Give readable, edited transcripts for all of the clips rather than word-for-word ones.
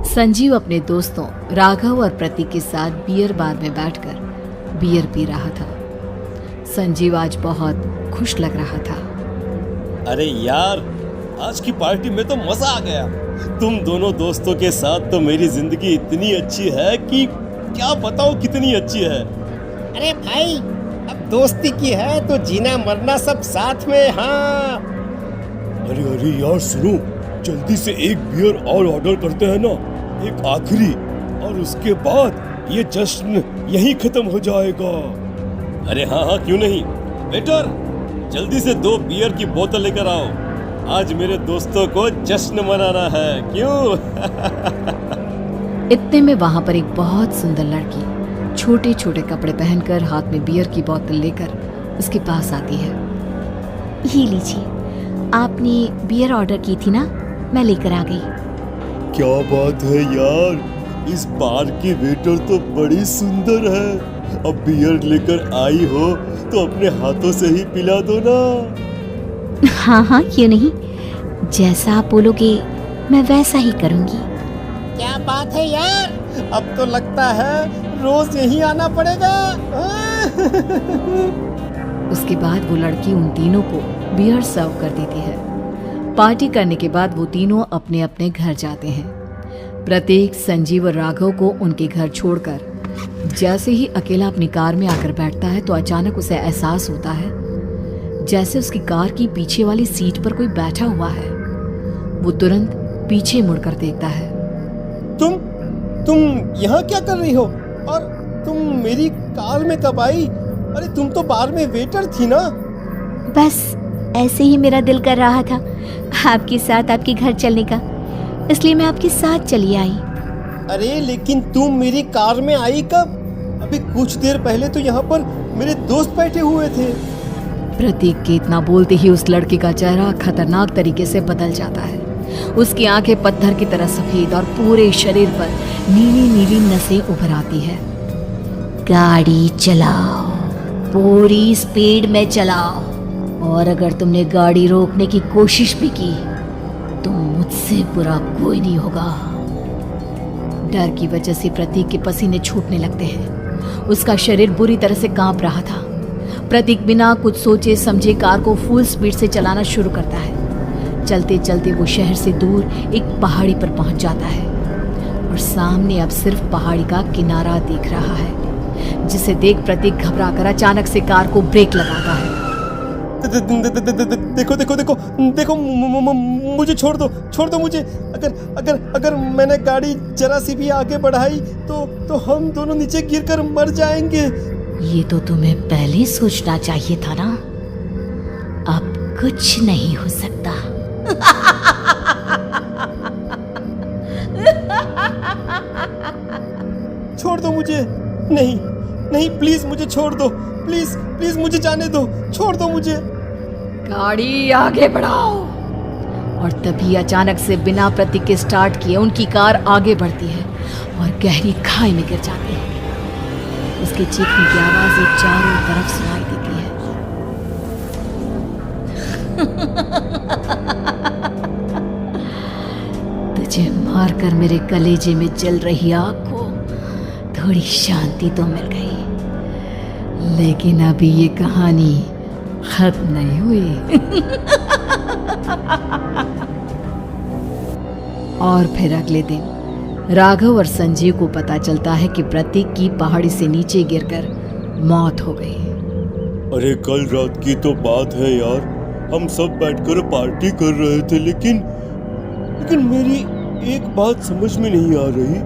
संजीव अपने दोस्तों राघव और प्रतीक के साथ बियर बार में बैठकर बियर पी रहा था। संजीव आज बहुत खुश लग रहा था। अरे यार, आज की पार्टी में तो मजा आ गया। तुम दोनों दोस्तों के साथ तो मेरी जिंदगी इतनी अच्छी है कि क्या बताऊं कितनी अच्छी है। अरे भाई, अब दोस्ती की है तो जीना मरना सब साथ में। हाँ अरे यार सुनो, जल्दी से एक बियर और ऑर्डर करते हैं ना, एक आखिरी, और उसके बाद ये जश्न यहीं खत्म हो जाएगा। अरे हाँ, क्यों नहीं। वेटर, जल्दी से 2 बियर की बोतल लेकर आओ। आज मेरे दोस्तों को जश्न मनाना है, क्यों? इतने में वहां पर एक बहुत सुंदर लड़की छोटे छोटे कपड़े पहनकर हाथ में बियर की बोतल लेकर उसके पास आती है। ये लीजिए, आपने बियर ऑर्डर की थी ना, मैं लेकर आ गई। क्या बात है यार, इस बार की वेटर तो बड़ी सुंदर है। अब बियर लेकर आई हो तो अपने हाथों से ही पिला दो ना। हाँ, क्यों नहीं, जैसा आप बोलोगे मैं वैसा ही करूँगी। क्या बात है यार, अब तो लगता है रोज यहीं आना पड़ेगा। उसके बाद वो लड़की उन तीनों को बियर सर्व कर देती है। पार्टी करने के बाद वो तीनों अपने अपने घर जाते हैं। प्रतीक, संजीव और राघव को उनके घर छोड़कर जैसे ही अकेला अपनी कार में आकर बैठता है तो अचानक उसे एहसास होता है जैसे उसकी कार की पीछे वाली सीट पर कोई बैठा हुआ है। वो तुरंत पीछे मुड़कर देखता है। तुम यहाँ क्या कर रही हो? और तुम मेरी कार में कब आई? अरे तुम तो बार में वेटर थी ना। बस ऐसे ही मेरा दिल कर रहा था आपके साथ आपके घर चलने का, इसलिए मैं आपके साथ चली आई। अरे लेकिन तुम मेरी कार में आई कब? अभी कुछ देर पहले तो यहाँ पर मेरे दोस्त बैठे हुए थे। प्रतीक के इतना बोलते ही उस लड़के का चेहरा खतरनाक तरीके से बदल जाता है। उसकी आंखें पत्थर की तरह सफेद और पूरे शरीर पर नीली नीली नसें उभर आती है। गाड़ी चलाओ, पूरी स्पीड में चलाओ, और अगर तुमने गाड़ी रोकने की कोशिश भी की तो मुझसे बुरा कोई नहीं होगा। डर की वजह से प्रतीक के पसीने छूटने लगते हैं। उसका शरीर बुरी तरह से कांप रहा था। प्रतीक बिना कुछ सोचे समझे कार को फुल स्पीड से चलाना शुरू करता है। चलते चलते वो शहर से दूर एक पहाड़ी पर पहुंच जाता है और सामने अब सिर्फ पहाड़ी का किनारा दिख रहा है, जिसे देख प्रतीक घबरा कर अचानक से कार को ब्रेक लगाता है। देखो, मुझे छोड़ दो मुझे। अगर मैंने गाड़ी जरा सी भी आगे बढ़ाई तो हम दोनों नीचे गिरकर मर जाएंगे। ये तो तुम्हें पहले सोचना चाहिए था ना। अब कुछ नहीं हो सकता। छोड़ दो मुझे। नहीं, प्लीज मुझे छोड़ दो। प्लीज मुझे जाने दो। छोड़ दो मुझे। गाड़ी आगे बढ़ाओ। और तभी अचानक से बिना प्रतीक के स्टार्ट किए उनकी कार आगे बढ़ती है और गहरी खाई में गिर जाती है। उसके चीखने की आवाज चारों तरफ सुनाई देती है। तुझे मारकर मेरे कलेजे में जल रही आग को थोड़ी शांति तो मिल गई, लेकिन अभी ये कहानी खत्म नहीं हुई। और फिर अगले दिन राघव और संजीव को पता चलता है कि प्रतीक की पहाड़ी से नीचे गिरकर मौत हो गई। अरे कल रात की तो बात है यार, हम सब बैठकर पार्टी कर रहे थे, लेकिन मेरी एक बात समझ में नहीं आ रही।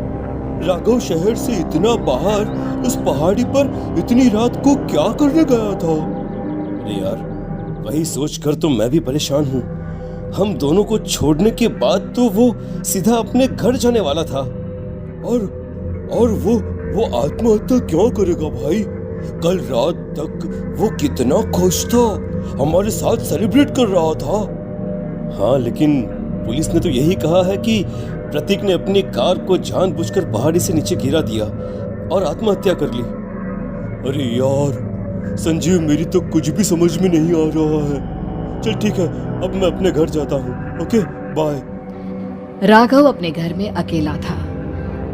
राघव शहर से इतना बाहर उस पहाड़ी पर इतनी रात को क्या करने गया था? अरे यार, वही सोचकर तो मैं भी परेशान हूँ। हम दोनों को छोड़ने के बाद तो वो सीधा अपने घर जाने वाला था, और वो आत्महत्या क्यों करेगा भाई? कल रात तक वो कितना खुश था, हमारे साथ सेलिब्रेट कर रहा था। हाँ, लेकिन पुलिस ने तो यही कहा है कि प्रतीक ने अपनी कार को जानबूझकर पहाड़ी से नीचे गिरा दिया और आत्महत्या कर ली। अरे यार संजीव, मेरी तो कुछ भी समझ में नहीं आ रहा है। चल ठीक है, अब मैं अपने घर जाता हूँ। Okay, bye. राघव अपने घर में अकेला था।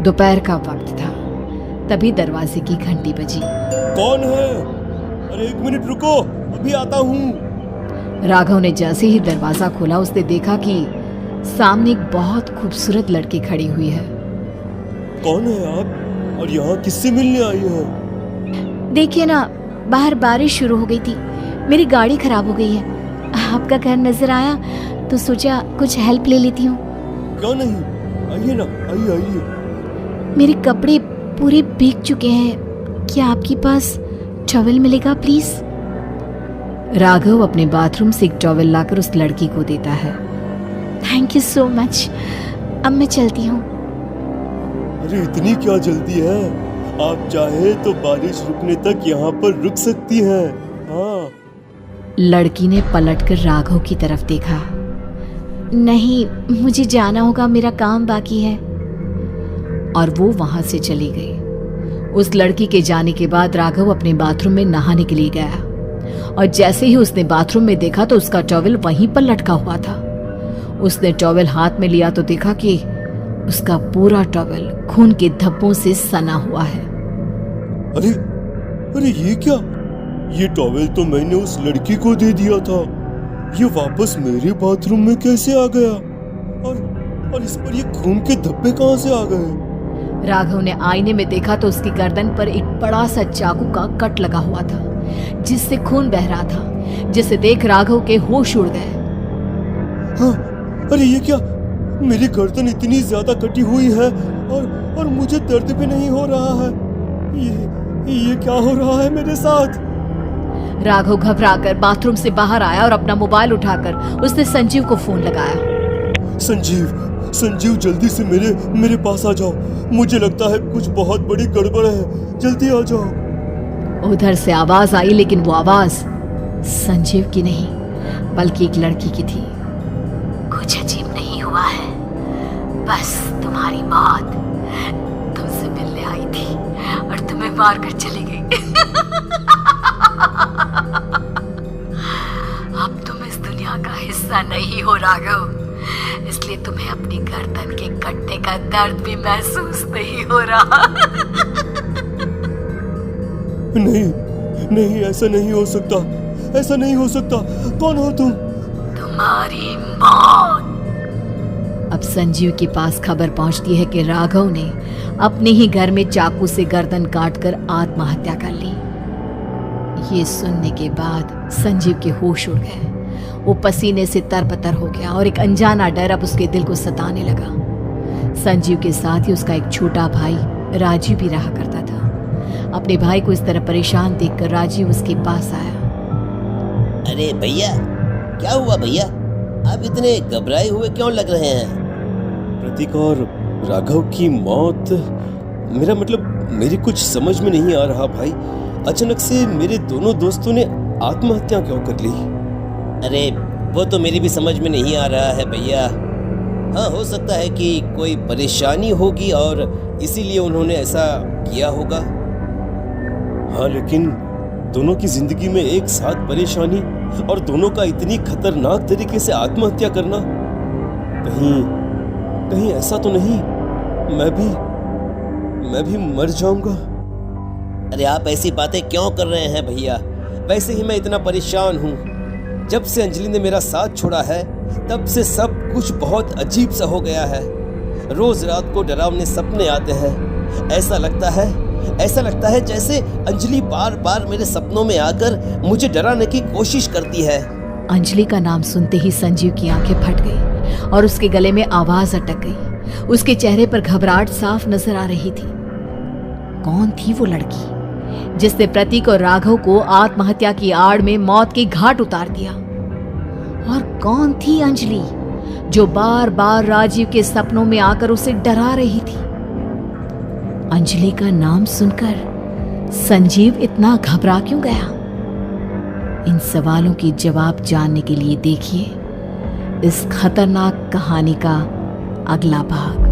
दोपहर का वक्त था। तभी दरवाजे की घंटी बजी। कौन है? अरे 1 मिनट रुको, अभी आता हूँ। राघव ने जैसे ही दरवाजा खोला उसने देखा कि सामने एक बहुत खूबसूरत लड़की खड़ी हुई है। कौन है आप और यहाँ किससे मिलने आई है? देखिए ना, बाहर बारिश शुरू हो गई थी, मेरी गाड़ी खराब हो गई है। आपका घर नजर आया तो सोचा कुछ हेल्प ले लेती हूँ। क्यों नहीं, आइए ना, आइए आइए। मेरे कपड़े पूरे भीग चुके हैं, क्या आपके पास टॉवल मिलेगा प्लीज? राघव अपने बाथरूम से एक टॉवल लाकर उस लड़की को देता है। थैंक यू सो मच, अब मैं चलती हूँ। अरे इतनी क्या जल्दी है? आप चाहे तो बारिश रुकने तक यहाँ पर रुक सकती हैं। हाँ। लड़की ने पलटकर राघव की तरफ देखा। नहीं, मुझे जाना होगा, मेरा काम बाकी है। और वो वहां से चली गई। उस लड़की के जाने के बाद राघव अपने बाथरूम में नहाने के लिए गया और जैसे ही उसने बाथरूम में देखा तो उसका टॉवल वहीं पर लटका हुआ था। उसने टॉवल हाथ में लिया तो देखा कि उसका पूरा टॉवल खून के धब्बों से सना हुआ है। अरे अरे ये क्या? ये टॉवेल तो मैंने उस लड़की को दे दिया था। ये वापस मेरे बाथरूम में कैसे आ गया? और इस पर ये खून के धब्बे कहां से आ गए? राघव ने आईने में देखा तो उसकी गर्दन पर एक बड़ा सा चाकू का कट लगा हुआ था जिससे खून बह रहा था, जिसे देख राघव के होश उड़ गए। हाँ, अरे ये क्या? मेरी गर्दन इतनी ज्यादा कटी हुई है और मुझे दर्द भी नहीं हो रहा है। ये क्या हो रहा है मेरे साथ? राघव घबराकर बाथरूम से बाहर आया और अपना मोबाइल उठाकर उसने संजीव को फोन लगाया। संजीव जल्दी से मेरे पास आ जाओ। मुझे लगता है कुछ बहुत बड़ी गड़बड़ है, जल्दी आ जाओ। उधर से आवाज आई, लेकिन वो आवाज संजीव की नहीं बल्कि एक लड़की की थी। कुछ अजीब नहीं हुआ है, बस तुम्हारी मौत तुमसे मिलने आई थी और तुम्हें मार कर चली गई। अब तुम इस दुनिया का हिस्सा नहीं हो राघव, इसलिए तुम्हें अपनी गर्दन के कटने का दर्द भी महसूस नहीं हो रहा। नहीं, ऐसा नहीं हो सकता, ऐसा नहीं हो सकता। कौन हो तुम? तुम्हारी मौत। अब संजीव के पास खबर पहुंचती है कि राघव ने अपने ही घर में चाकू से गर्दन काटकर आत्महत्या कर ली। ये सुनने के बाद संजीव के होश उड़ गए। वो पसीने से तरबतर हो गया और एक अनजाना डर अब उसके दिल को सताने लगा। संजीव के साथ ही उसका एक छोटा भाई राजीव भी रहा करता था। अपने भाई को इस तरह परेशान देखकर राजीव उसके पास आया। अरे भैया, क्या हुआ भैया? आप इतने घबराए हुए क्यों लग रहे हैं? प्रतीक और राघव की मौत, मेरा मतलब मेरी कुछ समझ में नहीं आ रहा भाई। अचानक से मेरे दोनों दोस्तों ने आत्महत्या क्यों कर ली? अरे वो तो मेरी भी समझ में नहीं आ रहा है भैया। हाँ, हो सकता है कि कोई परेशानी होगी और इसीलिए उन्होंने ऐसा किया होगा। हाँ, लेकिन दोनों की जिंदगी में एक साथ परेशानी और दोनों का इतनी खतरनाक तरीके से आत्महत्या करना, कहीं ऐसा तो नहीं मैं भी मर जाऊंगा? अरे आप ऐसी बातें क्यों कर रहे हैं भैया? वैसे ही मैं इतना परेशान हूँ। जब से अंजलि ने मेरा साथ छोड़ा है तब से सब कुछ बहुत अजीब सा हो गया है। रोज रात को डरावने सपने आते हैं। ऐसा लगता है जैसे अंजलि बार बार मेरे सपनों में आकर मुझे डराने की कोशिश करती है। अंजलि का नाम सुनते ही संजीव की आंखें फट गई और उसके गले में आवाज अटक गई। उसके चेहरे पर घबराहट साफ नजर आ रही थी। कौन थी वो लड़की जिसने प्रतीक और राघव को आत्महत्या की आड़ में मौत के घाट उतार दिया? और कौन थी अंजलि जो बार बार राजीव के सपनों में आकर उसे डरा रही थी? अंजलि का नाम सुनकर संजीव इतना घबरा क्यों गया? इन सवालों के जवाब जानने के लिए देखिए इस खतरनाक कहानी का अगला भाग।